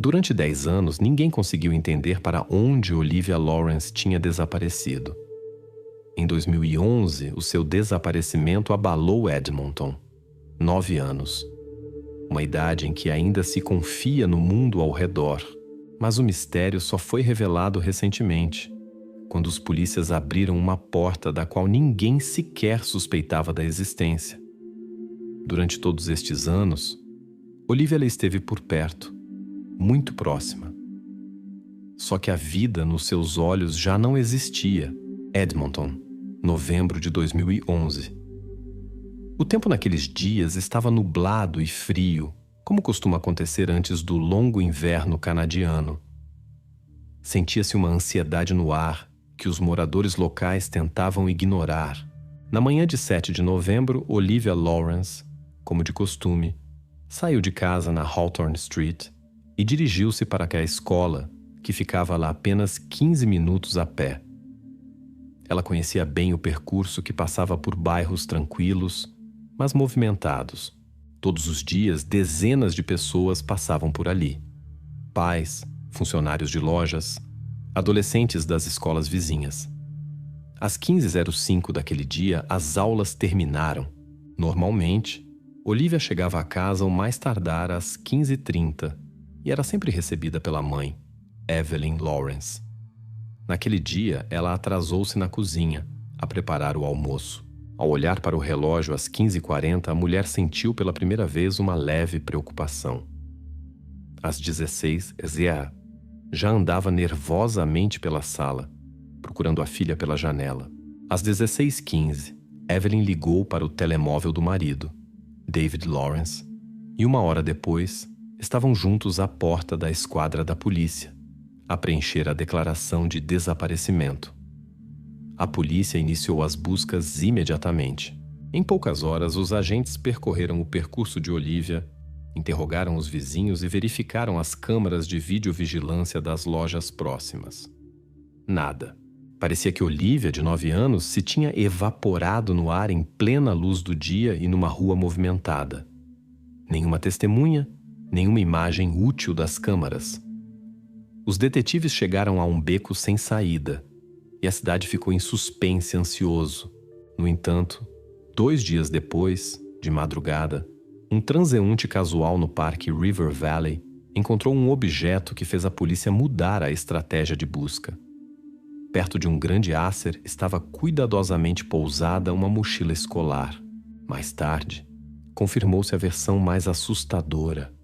Durante 10 anos, ninguém conseguiu entender para onde Olivia Lawrence tinha desaparecido. Em 2011, o seu desaparecimento abalou Edmonton. 9 anos. Uma idade em que ainda se confia no mundo ao redor. Mas o mistério só foi revelado recentemente, quando os polícias abriram uma porta da qual ninguém sequer suspeitava da existência. Durante todos estes anos, Olivia esteve por perto, muito próxima. Só que a vida nos seus olhos já não existia. Edmonton, novembro de 2011. O tempo naqueles dias estava nublado e frio, como costuma acontecer antes do longo inverno canadiano. Sentia-se uma ansiedade no ar que os moradores locais tentavam ignorar. Na manhã de 7 de novembro, Olivia Lawrence, como de costume, saiu de casa na Hawthorne Street e dirigiu-se para a escola, que ficava lá apenas 15 minutos a pé. Ela conhecia bem o percurso que passava por bairros tranquilos, mas movimentados. Todos os dias, dezenas de pessoas passavam por ali. Pais, funcionários de lojas, adolescentes das escolas vizinhas. Às 15h05 daquele dia, as aulas terminaram. Normalmente, Olivia chegava a casa ao mais tardar às 15h30 e era sempre recebida pela mãe, Evelyn Lawrence. Naquele dia, ela atrasou-se na cozinha a preparar o almoço. Ao olhar para o relógio às 15h40, a mulher sentiu pela primeira vez uma leve preocupação. Às 16h, já andava nervosamente pela sala, procurando a filha pela janela. Às 16h15, Evelyn ligou para o telemóvel do marido, David Lawrence, e 1 hora depois, estavam juntos à porta da esquadra da polícia, a preencher a declaração de desaparecimento. A polícia iniciou as buscas imediatamente. Em poucas horas, os agentes percorreram o percurso de Olivia, interrogaram os vizinhos e verificaram as câmaras de videovigilância das lojas próximas. Nada. Parecia que Olivia, de 9 anos, se tinha evaporado no ar em plena luz do dia e numa rua movimentada. Nenhuma testemunha, nenhuma imagem útil das câmaras. Os detetives chegaram a um beco sem saída, e a cidade ficou em suspense ansioso. No entanto, 2 dias depois, de madrugada, um transeunte casual no parque River Valley encontrou um objeto que fez a polícia mudar a estratégia de busca. Perto de um grande ácer estava cuidadosamente pousada uma mochila escolar. Mais tarde, confirmou-se a versão mais assustadora.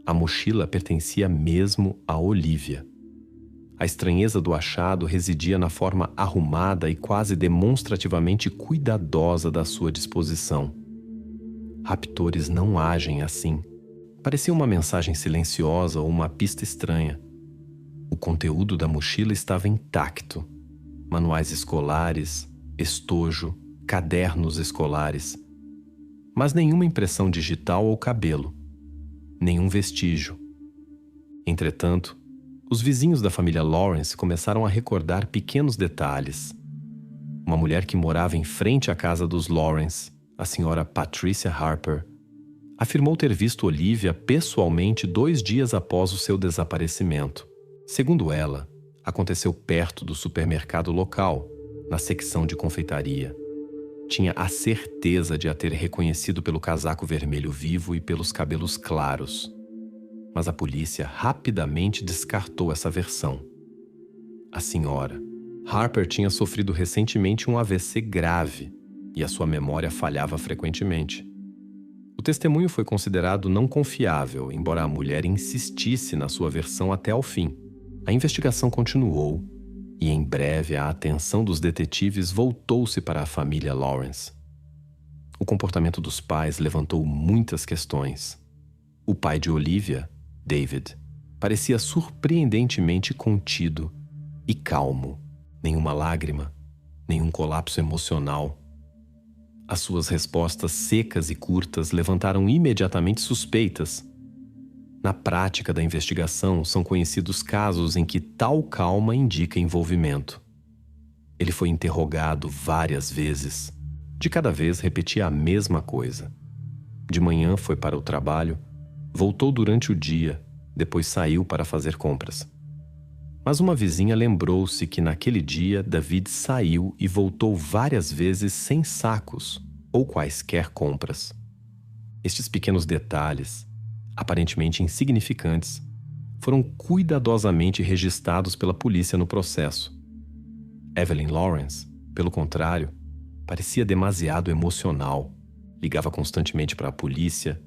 A mochila pertencia mesmo a Olivia. A estranheza do achado residia na forma arrumada e quase demonstrativamente cuidadosa da sua disposição. Raptores não agem assim. Parecia uma mensagem silenciosa ou uma pista estranha. O conteúdo da mochila estava intacto. Manuais escolares, estojo, cadernos escolares. Mas nenhuma impressão digital ou cabelo. Nenhum vestígio. Entretanto, os vizinhos da família Lawrence começaram a recordar pequenos detalhes. Uma mulher que morava em frente à casa dos Lawrence, a senhora Patricia Harper, afirmou ter visto Olivia pessoalmente 2 dias após o seu desaparecimento. Segundo ela, aconteceu perto do supermercado local, na secção de confeitaria. Tinha a certeza de a ter reconhecido pelo casaco vermelho vivo e pelos cabelos claros. Mas a polícia rapidamente descartou essa versão. A senhora Harper tinha sofrido recentemente um AVC grave e a sua memória falhava frequentemente. O testemunho foi considerado não confiável, embora a mulher insistisse na sua versão até ao fim. A investigação continuou e, em breve, a atenção dos detetives voltou-se para a família Lawrence. O comportamento dos pais levantou muitas questões. O pai de Olivia, David, parecia surpreendentemente contido e calmo. Nenhuma lágrima, nenhum colapso emocional. As suas respostas secas e curtas levantaram imediatamente suspeitas. Na prática da investigação, são conhecidos casos em que tal calma indica envolvimento. Ele foi interrogado várias vezes. De cada vez repetia a mesma coisa. De manhã foi para o trabalho, voltou durante o dia, depois saiu para fazer compras. Mas uma vizinha lembrou-se que naquele dia David saiu e voltou várias vezes sem sacos ou quaisquer compras. Estes pequenos detalhes, aparentemente insignificantes, foram cuidadosamente registrados pela polícia no processo. Evelyn Lawrence, pelo contrário, parecia demasiado emocional. Ligava constantemente para a polícia,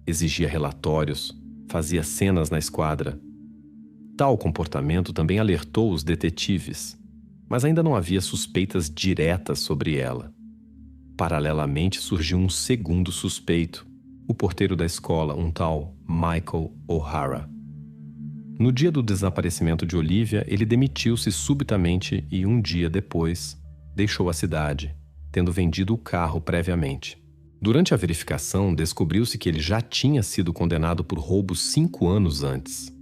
exigia relatórios, fazia cenas na esquadra. Tal comportamento também alertou os detetives, mas ainda não havia suspeitas diretas sobre ela. Paralelamente surgiu um segundo suspeito, o porteiro da escola, um tal Michael O'Hara. No dia do desaparecimento de Olivia, ele demitiu-se subitamente e um dia depois deixou a cidade, tendo vendido o carro previamente. Durante a verificação, descobriu-se que ele já tinha sido condenado por roubo 5 anos antes.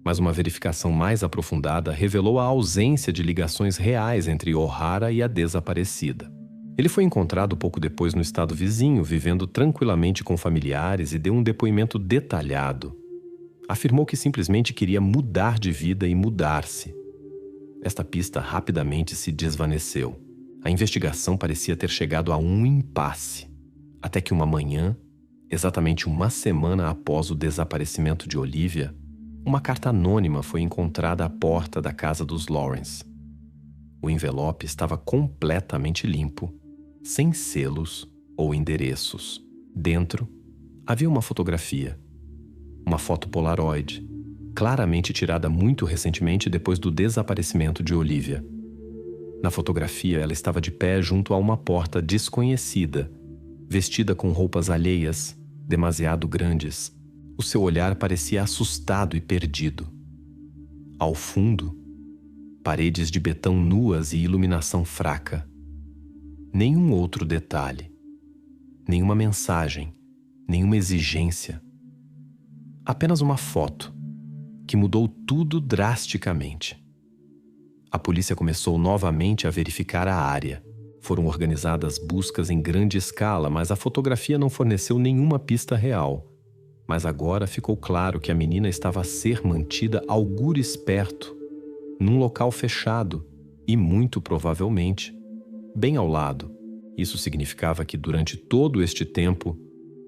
Mas uma verificação mais aprofundada revelou a ausência de ligações reais entre O'Hara e a desaparecida. Ele foi encontrado pouco depois no estado vizinho, vivendo tranquilamente com familiares, e deu um depoimento detalhado. Afirmou que simplesmente queria mudar de vida e mudar-se. Esta pista rapidamente se desvaneceu. A investigação parecia ter chegado a um impasse. Até que uma manhã, exatamente uma semana após o desaparecimento de Olivia, uma carta anônima foi encontrada à porta da casa dos Lawrence. O envelope estava completamente limpo, sem selos ou endereços. Dentro, havia uma fotografia. Uma foto Polaroid, claramente tirada muito recentemente depois do desaparecimento de Olivia. Na fotografia, ela estava de pé junto a uma porta desconhecida, vestida com roupas alheias, demasiado grandes. O seu olhar parecia assustado e perdido. Ao fundo, paredes de betão nuas e iluminação fraca. Nenhum outro detalhe. Nenhuma mensagem, nenhuma exigência. Apenas uma foto, que mudou tudo drasticamente. A polícia começou novamente a verificar a área. Foram organizadas buscas em grande escala, mas a fotografia não forneceu nenhuma pista real. Mas agora ficou claro que a menina estava a ser mantida algures perto, num local fechado e, muito provavelmente, bem ao lado. Isso significava que, durante todo este tempo,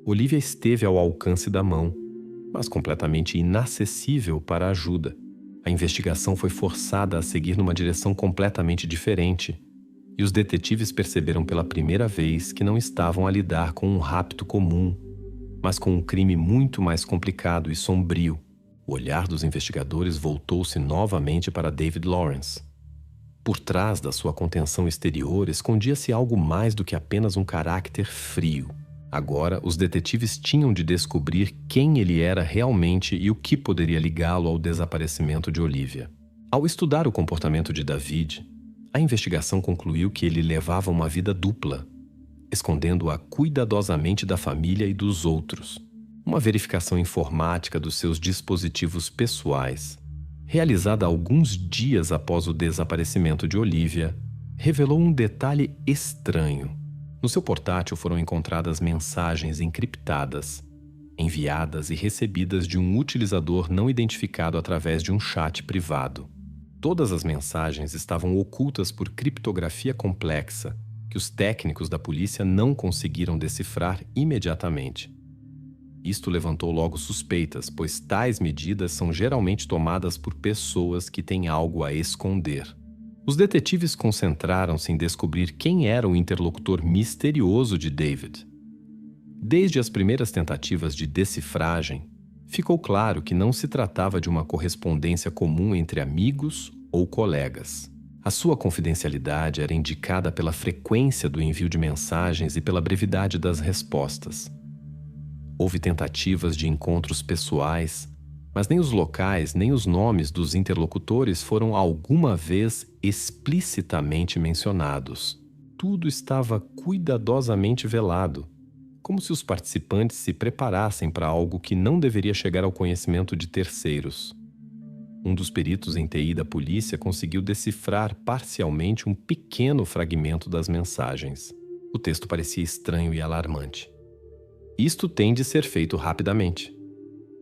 Olivia esteve ao alcance da mão, mas completamente inacessível para a ajuda. A investigação foi forçada a seguir numa direção completamente diferente, e os detetives perceberam pela primeira vez que não estavam a lidar com um rapto comum, mas com um crime muito mais complicado e sombrio. O olhar dos investigadores voltou-se novamente para David Lawrence. Por trás da sua contenção exterior escondia-se algo mais do que apenas um caráter frio. Agora, os detetives tinham de descobrir quem ele era realmente e o que poderia ligá-lo ao desaparecimento de Olivia. Ao estudar o comportamento de David, a investigação concluiu que ele levava uma vida dupla, escondendo-a cuidadosamente da família e dos outros. Uma verificação informática dos seus dispositivos pessoais, realizada alguns dias após o desaparecimento de Olivia, revelou um detalhe estranho. No seu portátil foram encontradas mensagens encriptadas, enviadas e recebidas de um utilizador não identificado através de um chat privado. Todas as mensagens estavam ocultas por criptografia complexa, que os técnicos da polícia não conseguiram decifrar imediatamente. Isto levantou logo suspeitas, pois tais medidas são geralmente tomadas por pessoas que têm algo a esconder. Os detetives concentraram-se em descobrir quem era o interlocutor misterioso de David. Desde as primeiras tentativas de decifragem, ficou claro que não se tratava de uma correspondência comum entre amigos ou colegas. A sua confidencialidade era indicada pela frequência do envio de mensagens e pela brevidade das respostas. Houve tentativas de encontros pessoais, mas nem os locais nem os nomes dos interlocutores foram alguma vez explicitamente mencionados. Tudo estava cuidadosamente velado, como se os participantes se preparassem para algo que não deveria chegar ao conhecimento de terceiros. Um dos peritos em TI da polícia conseguiu decifrar parcialmente um pequeno fragmento das mensagens. O texto parecia estranho e alarmante. Isto tem de ser feito rapidamente.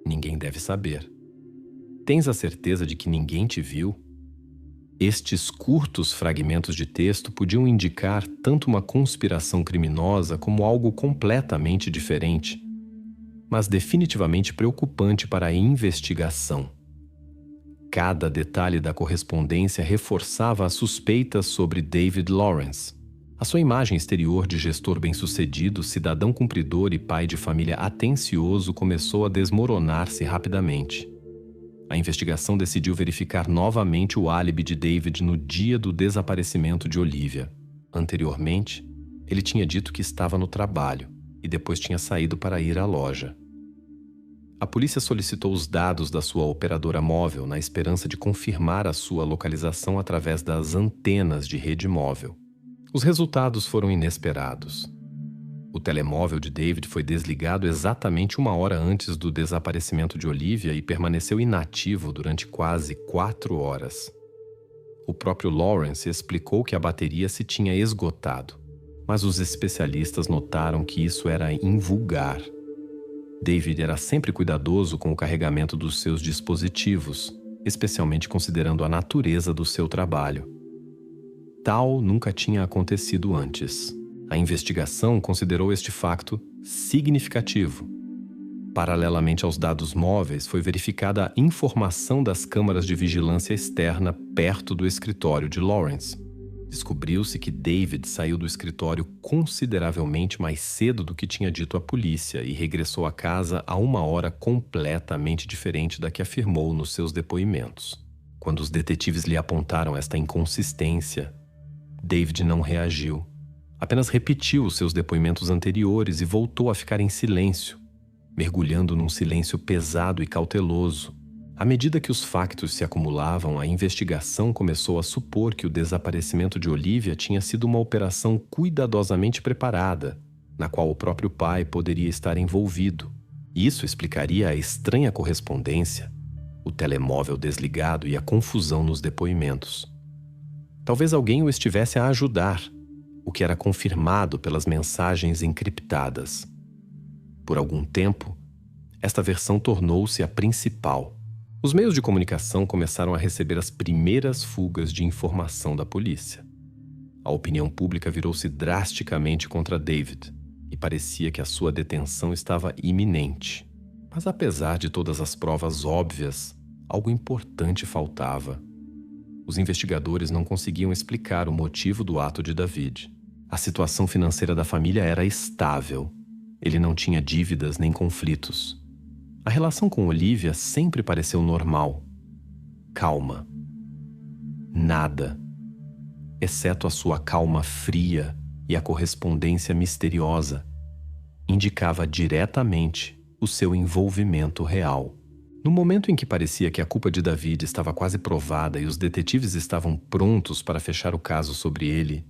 Ninguém deve saber. Tens a certeza de que ninguém te viu? Estes curtos fragmentos de texto podiam indicar tanto uma conspiração criminosa como algo completamente diferente, mas definitivamente preocupante para a investigação. Cada detalhe da correspondência reforçava as suspeitas sobre David Lawrence. A sua imagem exterior de gestor bem-sucedido, cidadão cumpridor e pai de família atencioso começou a desmoronar-se rapidamente. A investigação decidiu verificar novamente o álibi de David no dia do desaparecimento de Olivia. Anteriormente, ele tinha dito que estava no trabalho e depois tinha saído para ir à loja. A polícia solicitou os dados da sua operadora móvel na esperança de confirmar a sua localização através das antenas de rede móvel. Os resultados foram inesperados. O telemóvel de David foi desligado exatamente 1 hora antes do desaparecimento de Olivia e permaneceu inativo durante quase 4 horas. O próprio Lawrence explicou que a bateria se tinha esgotado, mas os especialistas notaram que isso era invulgar. David era sempre cuidadoso com o carregamento dos seus dispositivos, especialmente considerando a natureza do seu trabalho. Tal nunca tinha acontecido antes. A investigação considerou este facto significativo. Paralelamente aos dados móveis, foi verificada a informação das câmaras de vigilância externa perto do escritório de Lawrence. Descobriu-se que David saiu do escritório consideravelmente mais cedo do que tinha dito à polícia e regressou à casa a 1 hora completamente diferente da que afirmou nos seus depoimentos. Quando os detetives lhe apontaram esta inconsistência, David não reagiu. Apenas repetiu os seus depoimentos anteriores e voltou a ficar em silêncio, mergulhando num silêncio pesado e cauteloso. À medida que os factos se acumulavam, a investigação começou a supor que o desaparecimento de Olivia tinha sido uma operação cuidadosamente preparada, na qual o próprio pai poderia estar envolvido. Isso explicaria a estranha correspondência, o telemóvel desligado e a confusão nos depoimentos. Talvez alguém o estivesse a ajudar, o que era confirmado pelas mensagens encriptadas. Por algum tempo, esta versão tornou-se a principal. Os meios de comunicação começaram a receber as primeiras fugas de informação da polícia. A opinião pública virou-se drasticamente contra David e parecia que a sua detenção estava iminente. Mas apesar de todas as provas óbvias, algo importante faltava. Os investigadores não conseguiam explicar o motivo do ato de David. A situação financeira da família era estável. Ele não tinha dívidas nem conflitos. A relação com Olivia sempre pareceu normal. Calma. Nada. Exceto a sua calma fria e a correspondência misteriosa, indicava diretamente o seu envolvimento real. No momento em que parecia que a culpa de David estava quase provada e os detetives estavam prontos para fechar o caso sobre ele,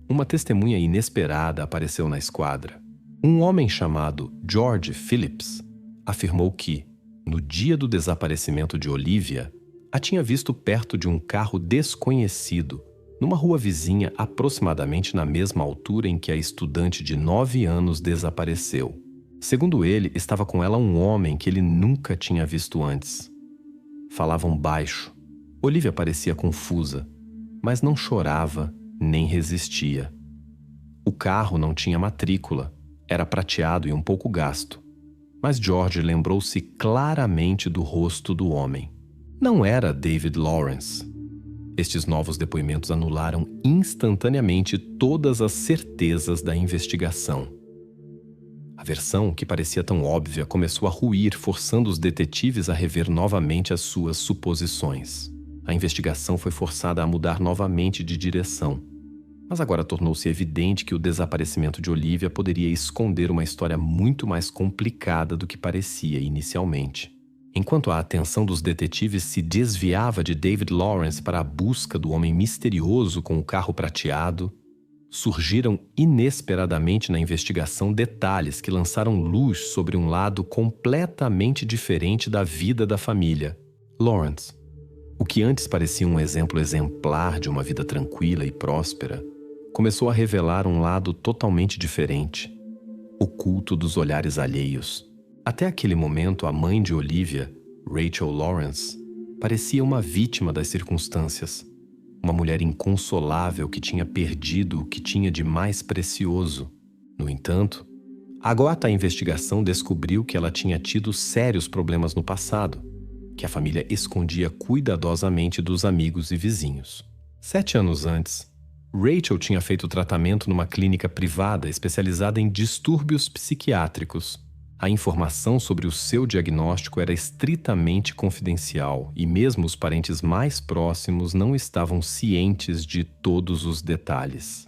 uma testemunha inesperada apareceu na esquadra. Um homem chamado George Phillips afirmou que, no dia do desaparecimento de Olivia, a tinha visto perto de um carro desconhecido, numa rua vizinha aproximadamente na mesma altura em que a estudante de 9 anos desapareceu. Segundo ele, estava com ela um homem que ele nunca tinha visto antes. Falavam baixo. Olivia parecia confusa, mas não chorava nem resistia. O carro não tinha matrícula, era prateado e um pouco gasto. Mas George lembrou-se claramente do rosto do homem. Não era David Lawrence. Estes novos depoimentos anularam instantaneamente todas as certezas da investigação. A versão, que parecia tão óbvia, começou a ruir, forçando os detetives a rever novamente as suas suposições. A investigação foi forçada a mudar novamente de direção. Mas agora tornou-se evidente que o desaparecimento de Olivia poderia esconder uma história muito mais complicada do que parecia inicialmente. Enquanto a atenção dos detetives se desviava de David Lawrence para a busca do homem misterioso com o carro prateado, surgiram inesperadamente na investigação detalhes que lançaram luz sobre um lado completamente diferente da vida da família. Lawrence, o que antes parecia um exemplo exemplar de uma vida tranquila e próspera, começou a revelar um lado totalmente diferente, oculto dos olhares alheios. Até aquele momento, a mãe de Olivia, Rachel Lawrence, parecia uma vítima das circunstâncias. Uma mulher inconsolável que tinha perdido o que tinha de mais precioso. No entanto, agora a investigação descobriu que ela tinha tido sérios problemas no passado, que a família escondia cuidadosamente dos amigos e vizinhos. 7 anos antes, Rachel tinha feito tratamento numa clínica privada especializada em distúrbios psiquiátricos. A informação sobre o seu diagnóstico era estritamente confidencial e mesmo os parentes mais próximos não estavam cientes de todos os detalhes.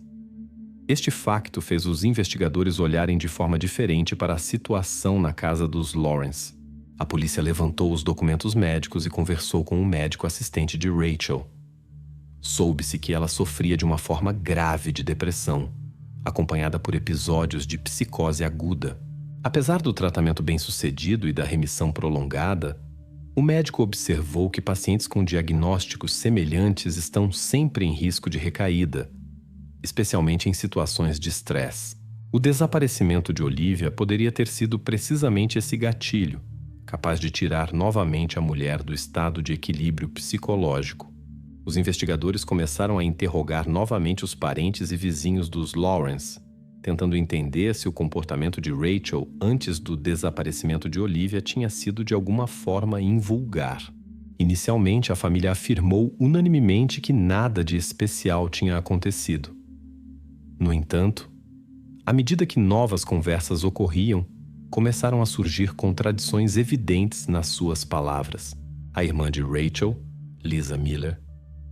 Este facto fez os investigadores olharem de forma diferente para a situação na casa dos Lawrence. A polícia levantou os documentos médicos e conversou com o médico assistente de Rachel. Soube-se que ela sofria de uma forma grave de depressão, acompanhada por episódios de psicose aguda. Apesar do tratamento bem-sucedido e da remissão prolongada, o médico observou que pacientes com diagnósticos semelhantes estão sempre em risco de recaída, especialmente em situações de estresse. O desaparecimento de Olivia poderia ter sido precisamente esse gatilho, capaz de tirar novamente a mulher do estado de equilíbrio psicológico. Os investigadores começaram a interrogar novamente os parentes e vizinhos dos Lawrence, tentando entender se o comportamento de Rachel antes do desaparecimento de Olivia tinha sido de alguma forma invulgar. Inicialmente, a família afirmou unanimemente que nada de especial tinha acontecido. No entanto, à medida que novas conversas ocorriam, começaram a surgir contradições evidentes nas suas palavras. A irmã de Rachel, Lisa Miller,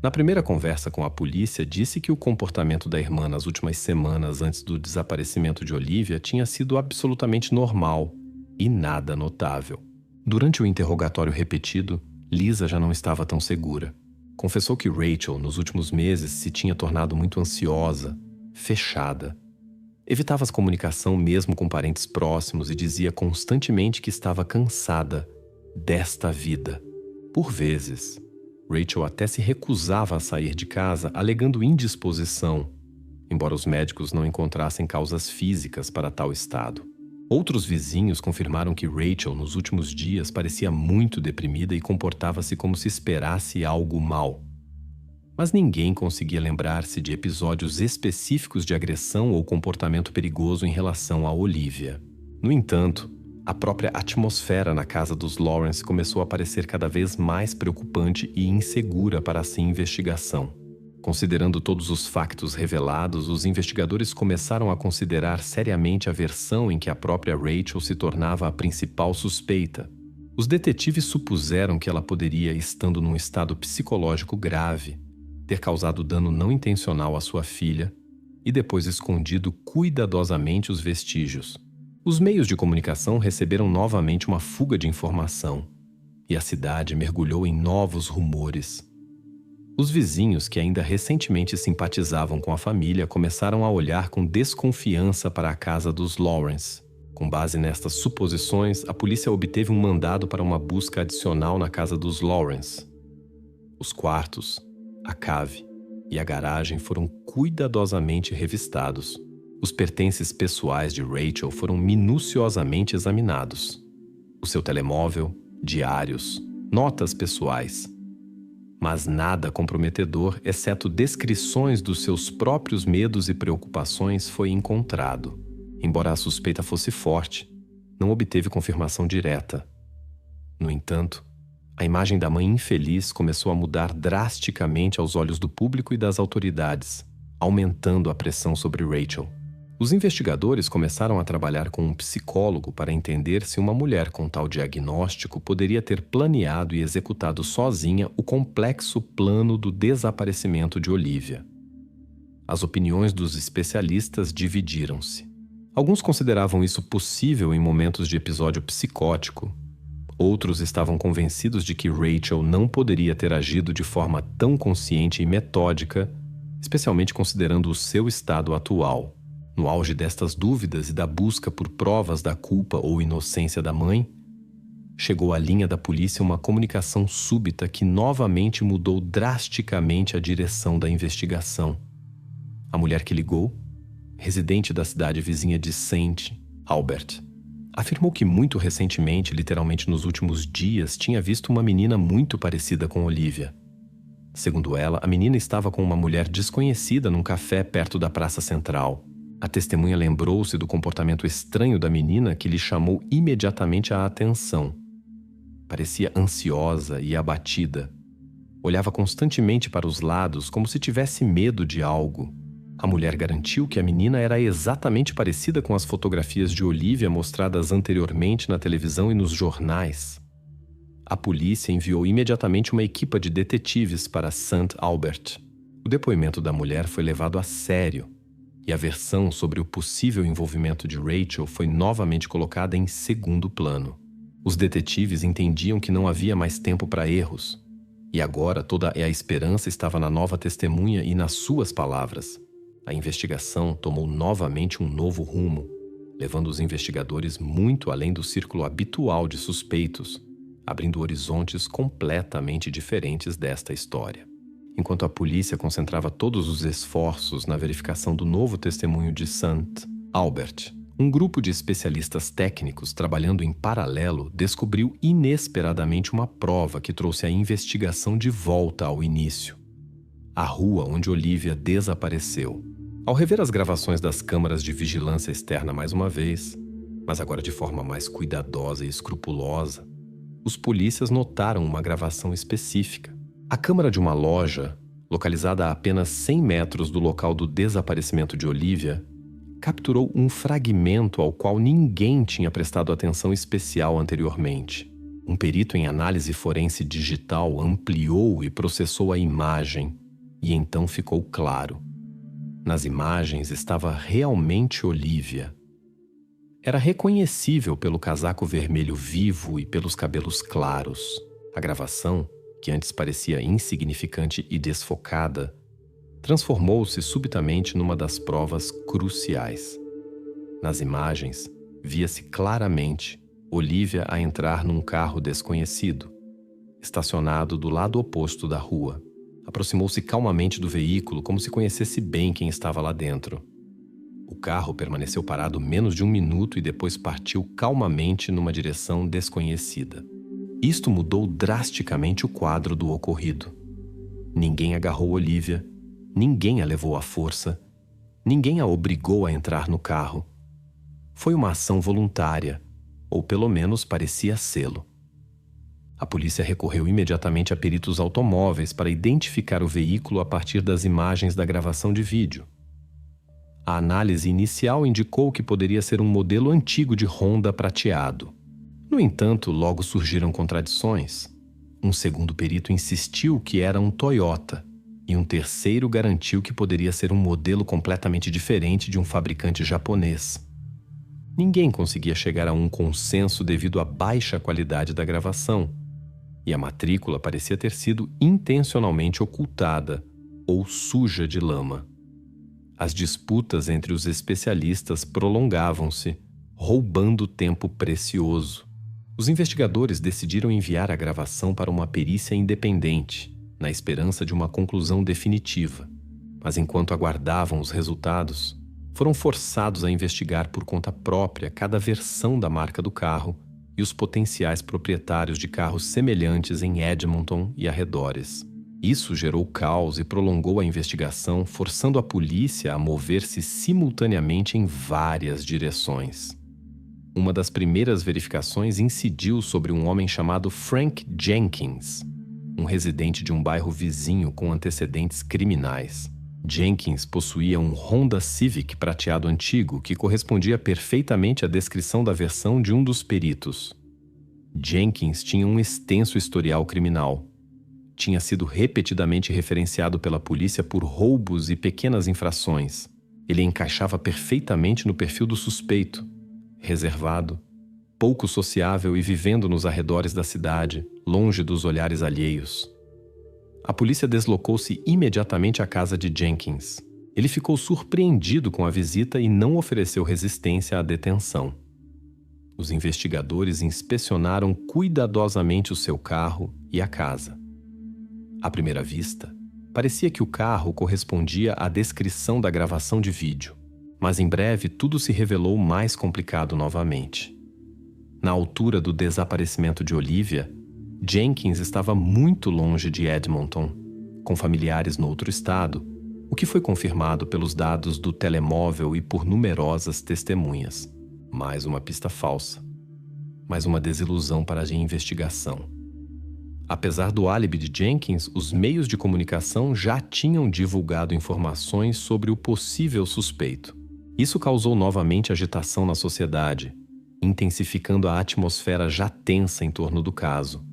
na primeira conversa com a polícia, disse que o comportamento da irmã nas últimas semanas antes do desaparecimento de Olivia tinha sido absolutamente normal e nada notável. Durante o interrogatório repetido, Lisa já não estava tão segura. Confessou que Rachel, nos últimos meses, se tinha tornado muito ansiosa, fechada. Evitava a comunicação mesmo com parentes próximos e dizia constantemente que estava cansada desta vida. Por vezes, Rachel até se recusava a sair de casa, alegando indisposição, embora os médicos não encontrassem causas físicas para tal estado. Outros vizinhos confirmaram que Rachel, nos últimos dias, parecia muito deprimida e comportava-se como se esperasse algo mal. Mas ninguém conseguia lembrar-se de episódios específicos de agressão ou comportamento perigoso em relação a Olivia. No entanto, a própria atmosfera na casa dos Lawrence começou a parecer cada vez mais preocupante e insegura para essa investigação. Considerando todos os factos revelados, os investigadores começaram a considerar seriamente a versão em que a própria Rachel se tornava a principal suspeita. Os detetives supuseram que ela poderia, estando num estado psicológico grave, ter causado dano não intencional à sua filha e depois escondido cuidadosamente os vestígios. Os meios de comunicação receberam novamente uma fuga de informação e a cidade mergulhou em novos rumores. Os vizinhos, que ainda recentemente simpatizavam com a família, começaram a olhar com desconfiança para a casa dos Lawrence. Com base nestas suposições, a polícia obteve um mandado para uma busca adicional na casa dos Lawrence. Os quartos, a cave e a garagem foram cuidadosamente revistados. Os pertences pessoais de Rachel foram minuciosamente examinados. O seu telemóvel, diários, notas pessoais. Mas nada comprometedor, exceto descrições dos seus próprios medos e preocupações, foi encontrado. Embora a suspeita fosse forte, não obteve confirmação direta. No entanto, a imagem da mãe infeliz começou a mudar drasticamente aos olhos do público e das autoridades, aumentando a pressão sobre Rachel. Os investigadores começaram a trabalhar com um psicólogo para entender se uma mulher com tal diagnóstico poderia ter planeado e executado sozinha o complexo plano do desaparecimento de Olivia. As opiniões dos especialistas dividiram-se. Alguns consideravam isso possível em momentos de episódio psicótico. Outros estavam convencidos de que Rachel não poderia ter agido de forma tão consciente e metódica, especialmente considerando o seu estado atual. No auge destas dúvidas e da busca por provas da culpa ou inocência da mãe, chegou à linha da polícia uma comunicação súbita que novamente mudou drasticamente a direção da investigação. A mulher que ligou, residente da cidade vizinha de St. Albert, Afirmou que muito recentemente, literalmente nos últimos dias, tinha visto uma menina muito parecida com Olivia. Segundo ela, a menina estava com uma mulher desconhecida num café perto da Praça Central. A testemunha lembrou-se do comportamento estranho da menina que lhe chamou imediatamente a atenção. Parecia ansiosa e abatida. Olhava constantemente para os lados como se tivesse medo de algo. A mulher garantiu que a menina era exatamente parecida com as fotografias de Olivia mostradas anteriormente na televisão e nos jornais. A polícia enviou imediatamente uma equipe de detetives para St. Albert. O depoimento da mulher foi levado a sério e a versão sobre o possível envolvimento de Rachel foi novamente colocada em segundo plano. Os detetives entendiam que não havia mais tempo para erros e agora toda a esperança estava na nova testemunha e nas suas palavras. A investigação tomou novamente um novo rumo, levando os investigadores muito além do círculo habitual de suspeitos, abrindo horizontes completamente diferentes desta história. Enquanto a polícia concentrava todos os esforços na verificação do novo testemunho de St. Albert, um grupo de especialistas técnicos trabalhando em paralelo descobriu inesperadamente uma prova que trouxe a investigação de volta ao início. A rua onde Olivia desapareceu. Ao rever as gravações das câmaras de vigilância externa mais uma vez, mas agora de forma mais cuidadosa e escrupulosa, os polícias notaram uma gravação específica. A câmara de uma loja, localizada a apenas 100 metros do local do desaparecimento de Olivia, capturou um fragmento ao qual ninguém tinha prestado atenção especial anteriormente. Um perito em análise forense digital ampliou e processou a imagem, e então ficou claro. Nas imagens estava realmente Olivia. Era reconhecível pelo casaco vermelho vivo e pelos cabelos claros. A gravação, que antes parecia insignificante e desfocada, transformou-se subitamente numa das provas cruciais. Nas imagens, via-se claramente Olivia a entrar num carro desconhecido, estacionado do lado oposto da rua. Aproximou-se calmamente do veículo como se conhecesse bem quem estava lá dentro. O carro permaneceu parado menos de 1 minuto e depois partiu calmamente numa direção desconhecida. Isto mudou drasticamente o quadro do ocorrido. Ninguém agarrou Olivia, ninguém a levou à força, ninguém a obrigou a entrar no carro. Foi uma ação voluntária, ou pelo menos parecia sê-lo. A polícia recorreu imediatamente a peritos automóveis para identificar o veículo a partir das imagens da gravação de vídeo. A análise inicial indicou que poderia ser um modelo antigo de Honda prateado. No entanto, logo surgiram contradições. Um segundo perito insistiu que era um Toyota, e um terceiro garantiu que poderia ser um modelo completamente diferente de um fabricante japonês. Ninguém conseguia chegar a um consenso devido à baixa qualidade da gravação, e a matrícula parecia ter sido intencionalmente ocultada ou suja de lama. As disputas entre os especialistas prolongavam-se, roubando tempo precioso. Os investigadores decidiram enviar a gravação para uma perícia independente, na esperança de uma conclusão definitiva. Mas enquanto aguardavam os resultados, foram forçados a investigar por conta própria cada versão da marca do carro e os potenciais proprietários de carros semelhantes em Edmonton e arredores. Isso gerou caos e prolongou a investigação, forçando a polícia a mover-se simultaneamente em várias direções. Uma das primeiras verificações incidiu sobre um homem chamado Frank Jenkins, um residente de um bairro vizinho com antecedentes criminais. Jenkins possuía um Honda Civic prateado antigo que correspondia perfeitamente à descrição da versão de um dos peritos. Jenkins tinha um extenso historial criminal. Tinha sido repetidamente referenciado pela polícia por roubos e pequenas infrações. Ele encaixava perfeitamente no perfil do suspeito, reservado, pouco sociável e vivendo nos arredores da cidade, longe dos olhares alheios. A polícia deslocou-se imediatamente à casa de Jenkins. Ele ficou surpreendido com a visita e não ofereceu resistência à detenção. Os investigadores inspecionaram cuidadosamente o seu carro e a casa. À primeira vista, parecia que o carro correspondia à descrição da gravação de vídeo, mas em breve tudo se revelou mais complicado novamente. Na altura do desaparecimento de Olivia, Jenkins estava muito longe de Edmonton, com familiares no outro estado, o que foi confirmado pelos dados do telemóvel e por numerosas testemunhas. Mais uma pista falsa. Mais uma desilusão para a investigação. Apesar do álibi de Jenkins, os meios de comunicação já tinham divulgado informações sobre o possível suspeito. Isso causou novamente agitação na sociedade, intensificando a atmosfera já tensa em torno do caso.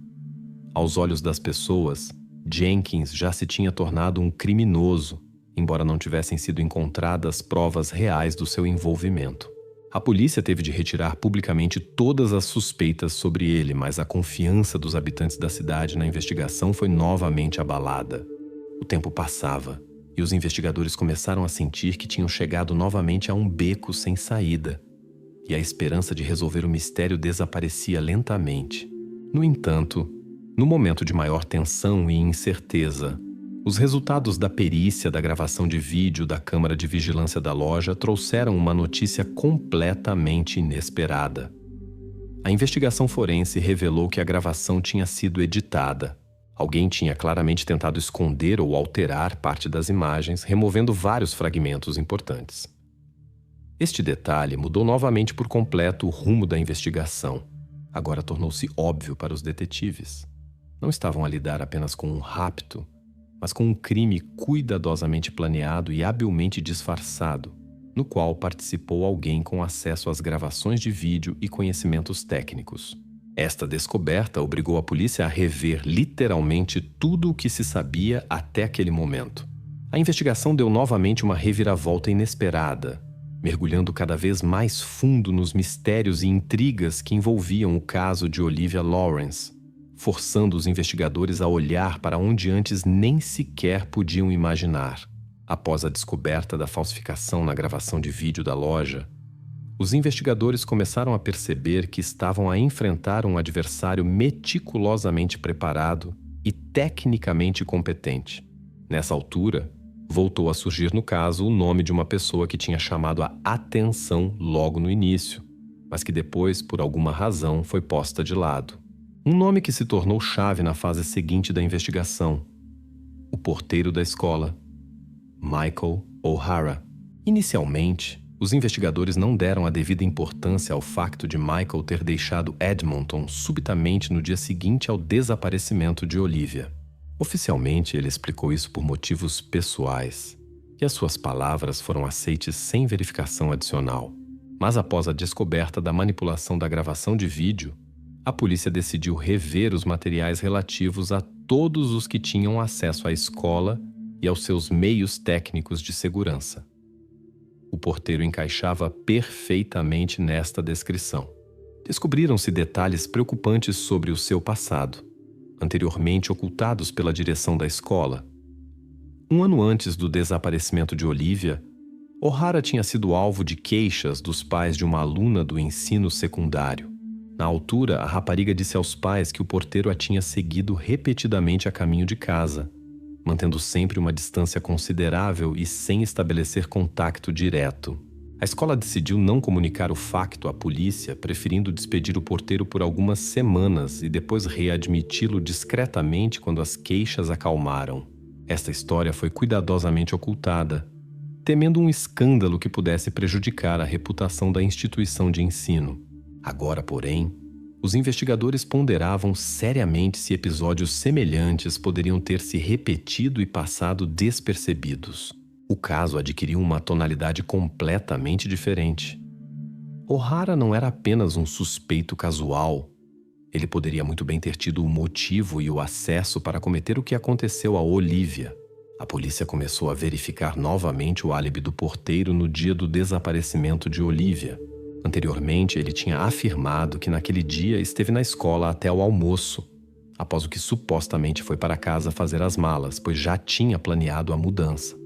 Aos olhos das pessoas, Jenkins já se tinha tornado um criminoso, embora não tivessem sido encontradas provas reais do seu envolvimento. A polícia teve de retirar publicamente todas as suspeitas sobre ele, mas a confiança dos habitantes da cidade na investigação foi novamente abalada. O tempo passava e os investigadores começaram a sentir que tinham chegado novamente a um beco sem saída, e a esperança de resolver o mistério desaparecia lentamente. No entanto, no momento de maior tensão e incerteza, os resultados da perícia da gravação de vídeo da câmara de vigilância da loja trouxeram uma notícia completamente inesperada. A investigação forense revelou que a gravação tinha sido editada. Alguém tinha claramente tentado esconder ou alterar parte das imagens, removendo vários fragmentos importantes. Este detalhe mudou novamente por completo o rumo da investigação. Agora tornou-se óbvio para os detetives. Não estavam a lidar apenas com um rapto, mas com um crime cuidadosamente planeado e habilmente disfarçado, no qual participou alguém com acesso às gravações de vídeo e conhecimentos técnicos. Esta descoberta obrigou a polícia a rever literalmente tudo o que se sabia até aquele momento. A investigação deu novamente uma reviravolta inesperada, mergulhando cada vez mais fundo nos mistérios e intrigas que envolviam o caso de Olivia Lawrence, forçando os investigadores a olhar para onde antes nem sequer podiam imaginar. Após a descoberta da falsificação na gravação de vídeo da loja, os investigadores começaram a perceber que estavam a enfrentar um adversário meticulosamente preparado e tecnicamente competente. Nessa altura, voltou a surgir no caso o nome de uma pessoa que tinha chamado a atenção logo no início, mas que depois, por alguma razão, foi posta de lado. Um nome que se tornou chave na fase seguinte da investigação: o porteiro da escola, Michael O'Hara. Inicialmente, os investigadores não deram a devida importância ao facto de Michael ter deixado Edmonton subitamente no dia seguinte ao desaparecimento de Olivia. Oficialmente, ele explicou isso por motivos pessoais, e as suas palavras foram aceites sem verificação adicional. Mas após a descoberta da manipulação da gravação de vídeo, a polícia decidiu rever os materiais relativos a todos os que tinham acesso à escola e aos seus meios técnicos de segurança. O porteiro encaixava perfeitamente nesta descrição. Descobriram-se detalhes preocupantes sobre o seu passado, anteriormente ocultados pela direção da escola. Um ano antes do desaparecimento de Olivia, O'Hara tinha sido alvo de queixas dos pais de uma aluna do ensino secundário. Na altura, a rapariga disse aos pais que o porteiro a tinha seguido repetidamente a caminho de casa, mantendo sempre uma distância considerável e sem estabelecer contato direto. A escola decidiu não comunicar o facto à polícia, preferindo despedir o porteiro por algumas semanas e depois readmiti-lo discretamente quando as queixas acalmaram. Esta história foi cuidadosamente ocultada, temendo um escândalo que pudesse prejudicar a reputação da instituição de ensino. Agora, porém, os investigadores ponderavam seriamente se episódios semelhantes poderiam ter se repetido e passado despercebidos. O caso adquiriu uma tonalidade completamente diferente. O'Hara não era apenas um suspeito casual. Ele poderia muito bem ter tido o motivo e o acesso para cometer o que aconteceu a Olivia. A polícia começou a verificar novamente o álibi do porteiro no dia do desaparecimento de Olivia. Anteriormente, ele tinha afirmado que naquele dia esteve na escola até o almoço, após o que supostamente foi para casa fazer as malas, pois já tinha planeado a mudança.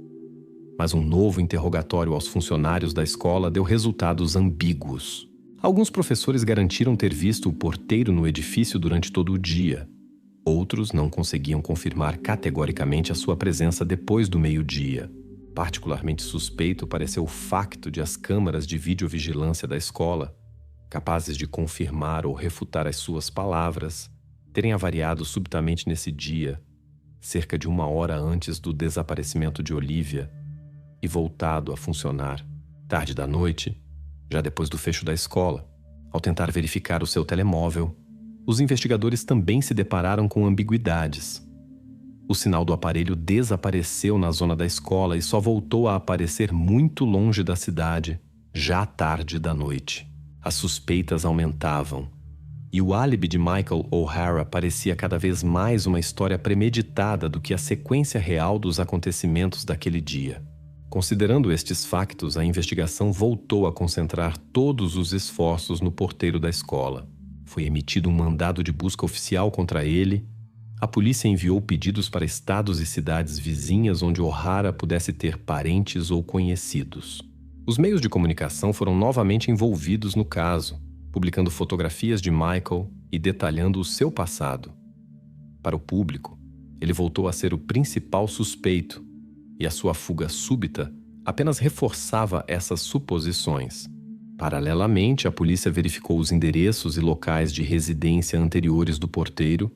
Mas um novo interrogatório aos funcionários da escola deu resultados ambíguos. Alguns professores garantiram ter visto o porteiro no edifício durante todo o dia. Outros não conseguiam confirmar categoricamente a sua presença depois do meio-dia. Particularmente suspeito pareceu o facto de as câmaras de videovigilância da escola capazes de confirmar ou refutar as suas palavras, terem avariado subitamente nesse dia, cerca de 1 hora antes do desaparecimento de Olivia, e voltado a funcionar tarde da noite, já depois do fecho da escola. Ao tentar verificar o seu telemóvel, os investigadores também se depararam com ambiguidades. O sinal do aparelho desapareceu na zona da escola e só voltou a aparecer muito longe da cidade, já tarde da noite. As suspeitas aumentavam, e o álibi de Michael O'Hara parecia cada vez mais uma história premeditada do que a sequência real dos acontecimentos daquele dia. Considerando estes factos, a investigação voltou a concentrar todos os esforços no porteiro da escola. Foi emitido um mandado de busca oficial contra ele. A polícia enviou pedidos para estados e cidades vizinhas onde O'Hara pudesse ter parentes ou conhecidos. Os meios de comunicação foram novamente envolvidos no caso, publicando fotografias de Michael e detalhando o seu passado. Para o público, ele voltou a ser o principal suspeito, e a sua fuga súbita apenas reforçava essas suposições. Paralelamente, a polícia verificou os endereços e locais de residência anteriores do porteiro,